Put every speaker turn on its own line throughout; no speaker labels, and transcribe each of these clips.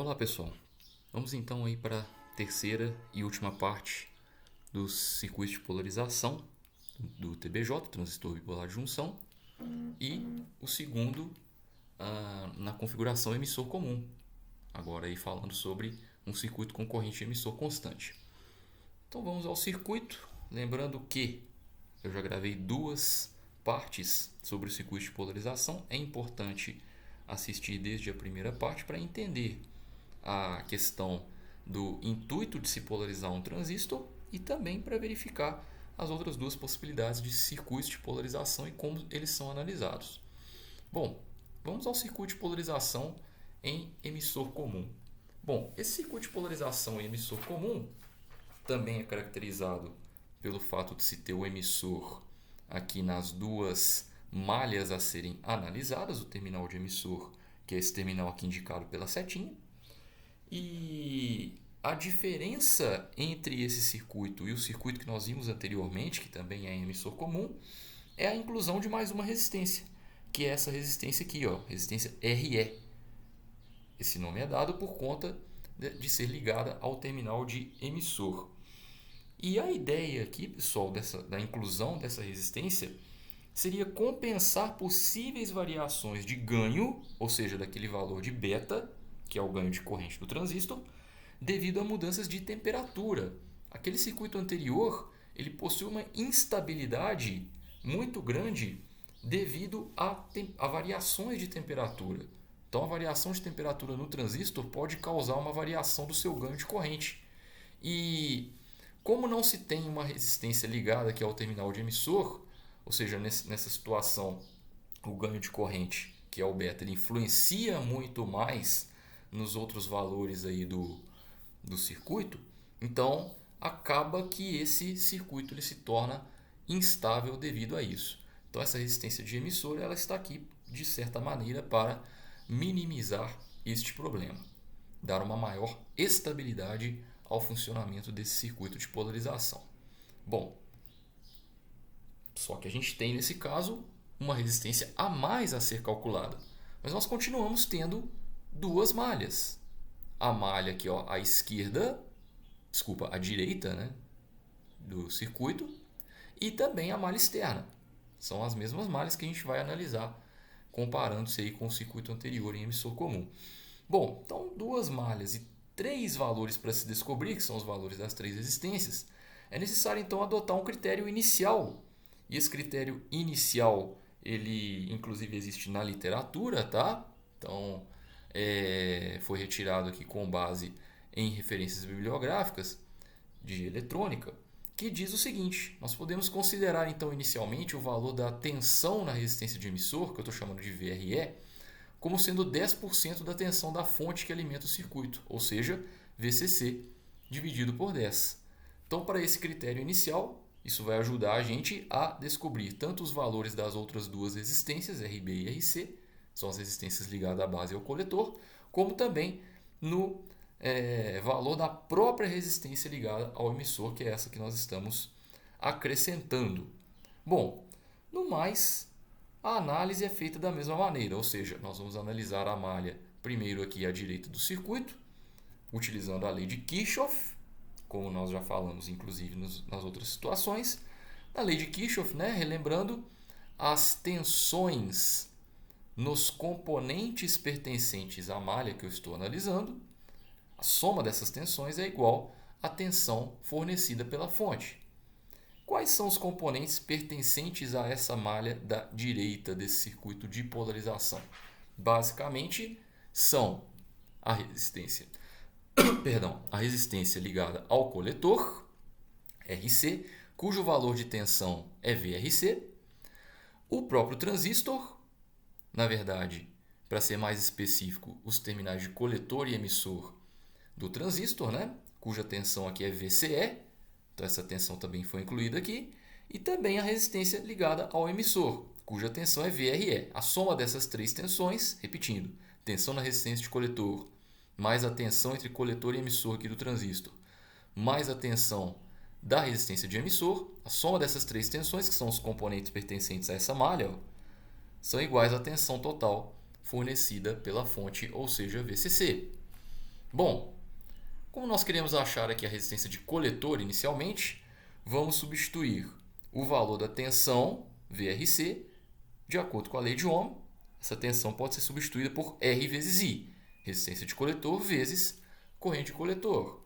Olá pessoal, vamos então aí para a terceira e última parte dos circuitos de polarização do TBJ, transistor bipolar de junção, e o segundo na configuração emissor comum, agora aí falando sobre um circuito com corrente emissor constante. Então vamos ao circuito, lembrando que eu já gravei duas partes sobre o circuito de polarização, é importante assistir desde a primeira parte para entender a questão do intuito de se polarizar um transistor e também para verificar as outras duas possibilidades de circuitos de polarização e como eles são analisados. Bom, vamos ao circuito de polarização em emissor comum. Bom, esse circuito de polarização em emissor comum também é caracterizado pelo fato de se ter o emissor aqui nas duas malhas a serem analisadas, o terminal de emissor, que é esse terminal aqui indicado pela setinha. E a diferença entre esse circuito e o circuito que nós vimos anteriormente, que também é emissor comum, é a inclusão de mais uma resistência, que é essa resistência aqui, ó, resistência RE. Esse nome é dado por conta de ser ligada ao terminal de emissor. E a ideia aqui, pessoal, da inclusão dessa resistência seria compensar possíveis variações de ganho, ou seja, daquele valor de beta, que é o ganho de corrente do transistor, devido a mudanças de temperatura. Aquele circuito anterior ele possui uma instabilidade muito grande devido a variações de temperatura. Então, a variação de temperatura no transistor pode causar uma variação do seu ganho de corrente. E como não se tem uma resistência ligada aqui ao terminal de emissor, ou seja, nessa situação, o ganho de corrente, que é o beta, ele influencia muito mais nos outros valores aí do circuito, então acaba que esse circuito ele se torna instável devido a isso. Então essa resistência de emissor ela está aqui de certa maneira para minimizar este problema, dar uma maior estabilidade ao funcionamento desse circuito de polarização. Bom, só que a gente tem nesse caso uma resistência a mais a ser calculada, mas nós continuamos tendo duas malhas. A malha aqui, ó, à esquerda, desculpa, à direita, né, do circuito, e também a malha externa. São as mesmas malhas que a gente vai analisar comparando-se aí com o circuito anterior em emissor comum. Bom, então duas malhas e três valores para se descobrir, que são os valores das três resistências, é necessário então adotar um critério inicial. E esse critério inicial, ele inclusive existe na literatura, tá? Então, foi retirado aqui com base em referências bibliográficas de eletrônica, que diz o seguinte: nós podemos considerar então inicialmente o valor da tensão na resistência de emissor, que eu estou chamando de VRE, como sendo 10% da tensão da fonte que alimenta o circuito, ou seja, VCC dividido por 10. Então, para esse critério inicial, isso vai ajudar a gente a descobrir tanto os valores das outras duas resistências, RB e RC, são as resistências ligadas à base e ao coletor, como também no valor da própria resistência ligada ao emissor, que é essa que nós estamos acrescentando. Bom, no mais, a análise é feita da mesma maneira, ou seja, nós vamos analisar a malha primeiro aqui à direita do circuito, utilizando a lei de Kirchhoff, como nós já falamos inclusive nas outras situações. Na lei de Kirchhoff, né, relembrando, as tensões nos componentes pertencentes à malha que eu estou analisando, a soma dessas tensões é igual à tensão fornecida pela fonte. Quais são os componentes pertencentes a essa malha da direita desse circuito de polarização? Basicamente, são a resistência, a resistência ligada ao coletor, RC, cujo valor de tensão é VRC, o próprio transistor, na verdade, para ser mais específico, os terminais de coletor e emissor do transistor, né, cuja tensão aqui é VCE, então essa tensão também foi incluída aqui, e também a resistência ligada ao emissor, cuja tensão é VRE. A soma dessas três tensões, repetindo, tensão na resistência de coletor, mais a tensão entre coletor e emissor aqui do transistor, mais a tensão da resistência de emissor, a soma dessas três tensões, que são os componentes pertencentes a essa malha, são iguais à tensão total fornecida pela fonte, ou seja, VCC. Bom, como nós queremos achar aqui a resistência de coletor inicialmente, vamos substituir o valor da tensão VRC de acordo com a lei de Ohm. Essa tensão pode ser substituída por R vezes I, resistência de coletor vezes corrente de coletor.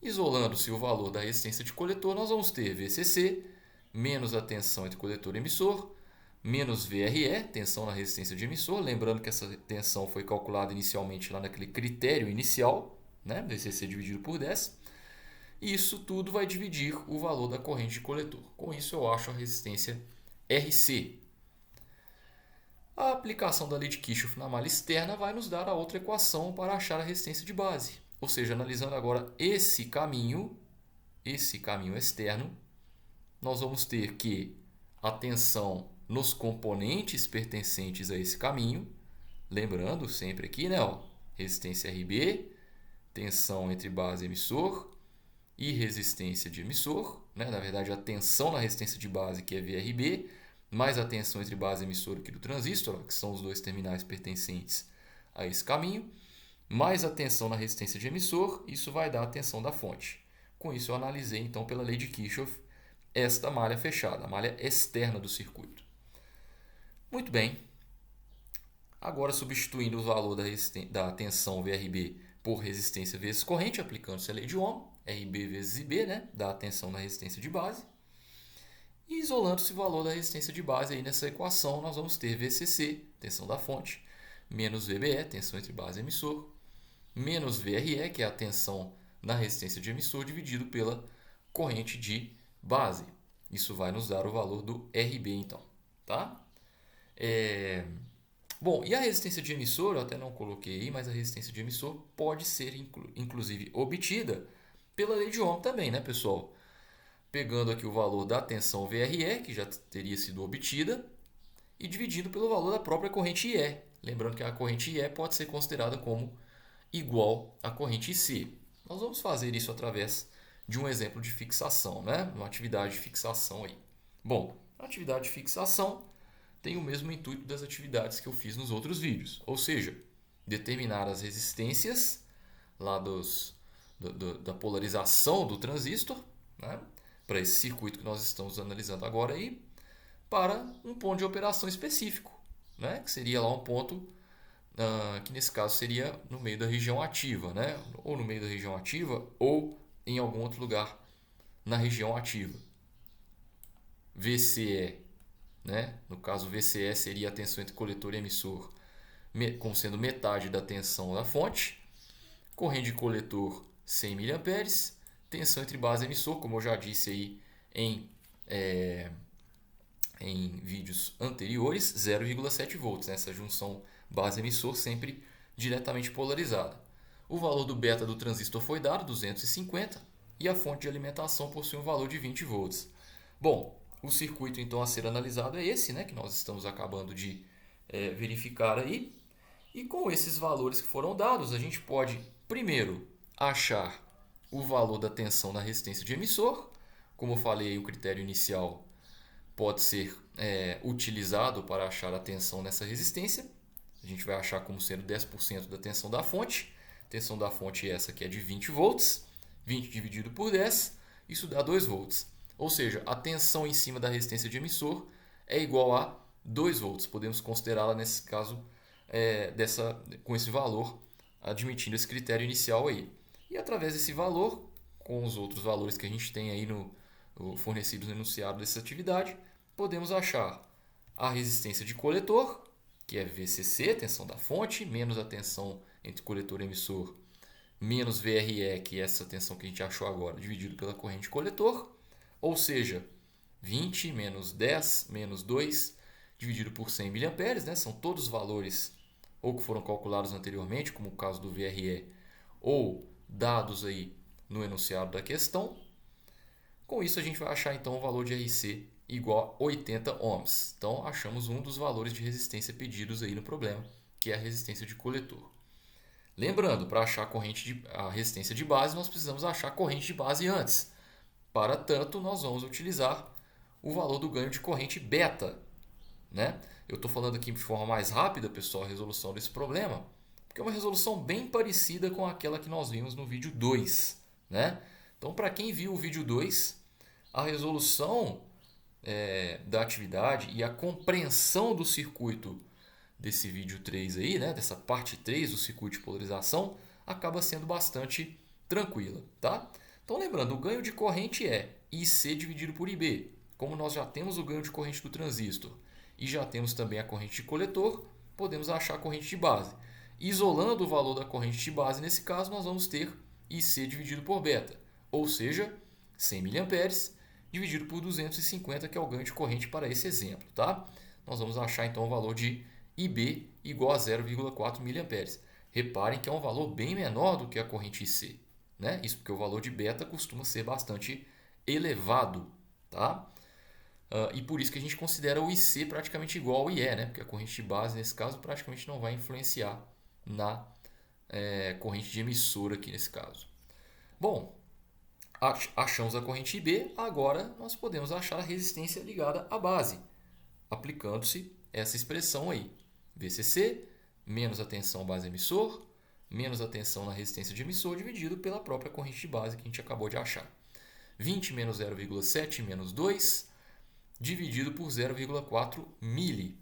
Isolando-se o valor da resistência de coletor, nós vamos ter VCC menos a tensão entre coletor e emissor, menos VRE, tensão na resistência de emissor. Lembrando que essa tensão foi calculada inicialmente lá naquele critério inicial, né? VCC dividido por 10. E isso tudo vai dividir o valor da corrente de coletor. Com isso eu acho a resistência RC. A aplicação da lei de Kirchhoff na malha externa vai nos dar a outra equação para achar a resistência de base. Ou seja, analisando agora esse caminho externo, nós vamos ter que a tensão nos componentes pertencentes a esse caminho, lembrando sempre aqui, né, ó, resistência RB, tensão entre base e emissor e resistência de emissor, né? Na verdade, a tensão na resistência de base, que é VRB, mais a tensão entre base e emissor aqui do transistor, que são os dois terminais pertencentes a esse caminho, mais a tensão na resistência de emissor, isso vai dar a tensão da fonte. Com isso, eu analisei, então, pela lei de Kirchhoff, esta malha fechada, a malha externa do circuito. Muito bem. Agora, substituindo o valor da tensão VRB por resistência vezes corrente, aplicando-se a lei de Ohm, RB vezes IB, né? Dá a tensão na resistência de base. E isolando-se o valor da resistência de base aí nessa equação, nós vamos ter VCC, tensão da fonte, menos VBE, tensão entre base e emissor, menos VRE, que é a tensão na resistência de emissor, dividido pela corrente de base. Isso vai nos dar o valor do RB, então. Tá? Bom, e a resistência de emissor, eu até não coloquei aí, mas a resistência de emissor pode ser, inclusive, obtida pela lei de Ohm também, né, pessoal? Pegando aqui o valor da tensão VRE, que já teria sido obtida, e dividindo pelo valor da própria corrente IE. Lembrando que a corrente IE pode ser considerada como igual à corrente IC. Nós vamos fazer isso através de um exemplo de fixação, né? Uma atividade de fixação aí. Bom, a atividade de fixação tem o mesmo intuito das atividades que eu fiz nos outros vídeos, ou seja, determinar as resistências lá da polarização do transistor, né? Para esse circuito que nós estamos analisando agora aí, para um ponto de operação específico, né? Que seria lá um ponto que nesse caso seria no meio da região ativa, né? Ou no meio da região ativa ou em algum outro lugar na região ativa. VCE, né? No caso VCE seria a tensão entre coletor e emissor, como sendo metade da tensão da fonte. Corrente de coletor 100 mA, tensão entre base e emissor, como eu já disse aí em vídeos anteriores, 0,7 volts, né? Essa junção base-emissor sempre diretamente polarizada. O valor do beta do transistor foi dado, 250, e a fonte de alimentação possui um valor de 20 volts. Bom, o circuito então a ser analisado é esse, né, que nós estamos acabando de verificar aí. E com esses valores que foram dados, a gente pode primeiro achar o valor da tensão na resistência de emissor. Como eu falei, o critério inicial pode ser utilizado para achar a tensão nessa resistência. A gente vai achar como sendo 10% da tensão da fonte. A tensão da fonte é essa que é de 20 volts. 20 dividido por 10, isso dá 2 volts. Ou seja, a tensão em cima da resistência de emissor é igual a 2 volts. Podemos considerá-la nesse caso com esse valor, admitindo esse critério inicial aí. E através desse valor, com os outros valores que a gente tem aí fornecidos no enunciado dessa atividade, podemos achar a resistência de coletor, que é VCC, tensão da fonte, menos a tensão entre coletor e emissor, menos VRE, que é essa tensão que a gente achou agora, dividido pela corrente de coletor, ou seja, 20 menos 10 menos 2 dividido por 100 mA, né? São todos os valores ou que foram calculados anteriormente, como o caso do VRE, ou dados aí no enunciado da questão. Com isso a gente vai achar então o valor de RC igual a 80 ohms. Então achamos um dos valores de resistência pedidos aí no problema, que é a resistência de coletor. Lembrando, para achar a resistência de base, nós precisamos achar a corrente de base antes. Para tanto, nós vamos utilizar o valor do ganho de corrente beta, né? Eu estou falando aqui de forma mais rápida, pessoal, a resolução desse problema, Porque é uma resolução bem parecida com aquela que nós vimos no vídeo 2, né? Então, para quem viu o vídeo 2, a resolução da atividade e a compreensão do circuito desse vídeo 3 aí, né, dessa parte 3 do circuito de polarização, acaba sendo bastante tranquila, tá? Então, lembrando, o ganho de corrente é IC dividido por IB. Como nós já temos o ganho de corrente do transistor e já temos também a corrente de coletor, podemos achar a corrente de base. Isolando o valor da corrente de base, nesse caso, nós vamos ter IC dividido por beta, ou seja, 100 mA dividido por 250, que é o ganho de corrente para esse exemplo, tá? Nós vamos achar então o valor de IB igual a 0,4 mA. Reparem que é um valor bem menor do que a corrente IC, né? Isso porque o valor de beta costuma ser bastante elevado, tá? E por isso que a gente considera o IC praticamente igual ao IE, né? Porque a corrente de base, nesse caso, praticamente não vai influenciar na corrente de emissor aqui nesse caso. Bom, achamos a corrente IB, agora nós podemos achar a resistência ligada à base, aplicando-se essa expressão aí. VCC menos a tensão base emissor, menos a tensão na resistência de emissor, dividido pela própria corrente de base que a gente acabou de achar. 20 menos 0,7 menos 2, dividido por 0,4 mili.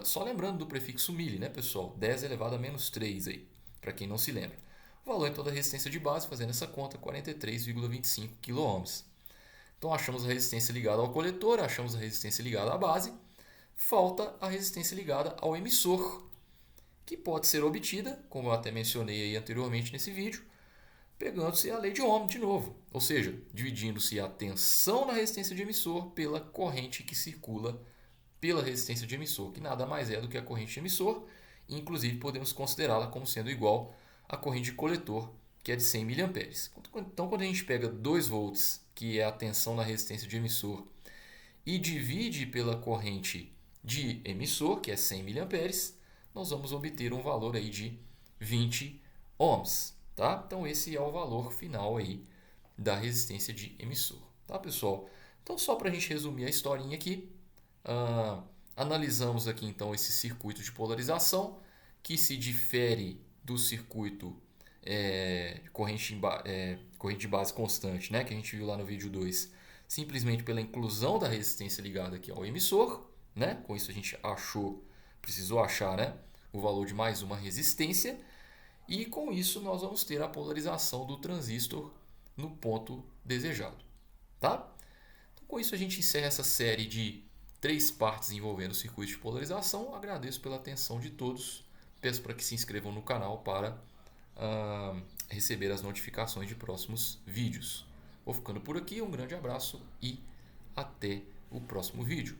Só lembrando do prefixo mili, né, pessoal? 10 elevado a menos 3 aí, para quem não se lembra. O valor então da resistência de base, fazendo essa conta, 43,25 kΩ. Então achamos a resistência ligada ao coletor, achamos a resistência ligada à base, falta a resistência ligada ao emissor, que pode ser obtida, como eu até mencionei aí anteriormente nesse vídeo, pegando-se a lei de Ohm de novo, ou seja, dividindo-se a tensão na resistência de emissor pela corrente que circula pela resistência de emissor, que nada mais é do que a corrente de emissor, e inclusive podemos considerá-la como sendo igual à corrente de coletor, que é de 100 mA. Então, quando a gente pega 2 volts, que é a tensão na resistência de emissor, e divide pela corrente de emissor, que é 100 mA, nós vamos obter um valor aí de 20 ohms. Tá? Então, esse é o valor final aí da resistência de emissor. Tá, pessoal? Então, só para a gente resumir a historinha aqui, analisamos aqui então esse circuito de polarização, que se difere do circuito corrente de base constante, né, que a gente viu lá no vídeo 2, simplesmente pela inclusão da resistência ligada aqui ao emissor. Né? Com isso a gente precisou achar, né, o valor de mais uma resistência, e com isso nós vamos ter a polarização do transistor no ponto desejado. Tá? Então, com isso a gente encerra essa série de 3 partes envolvendo o circuito de polarização. Agradeço pela atenção de todos. Peço para que se inscrevam no canal para receber as notificações de próximos vídeos. Vou ficando por aqui, um grande abraço e até o próximo vídeo.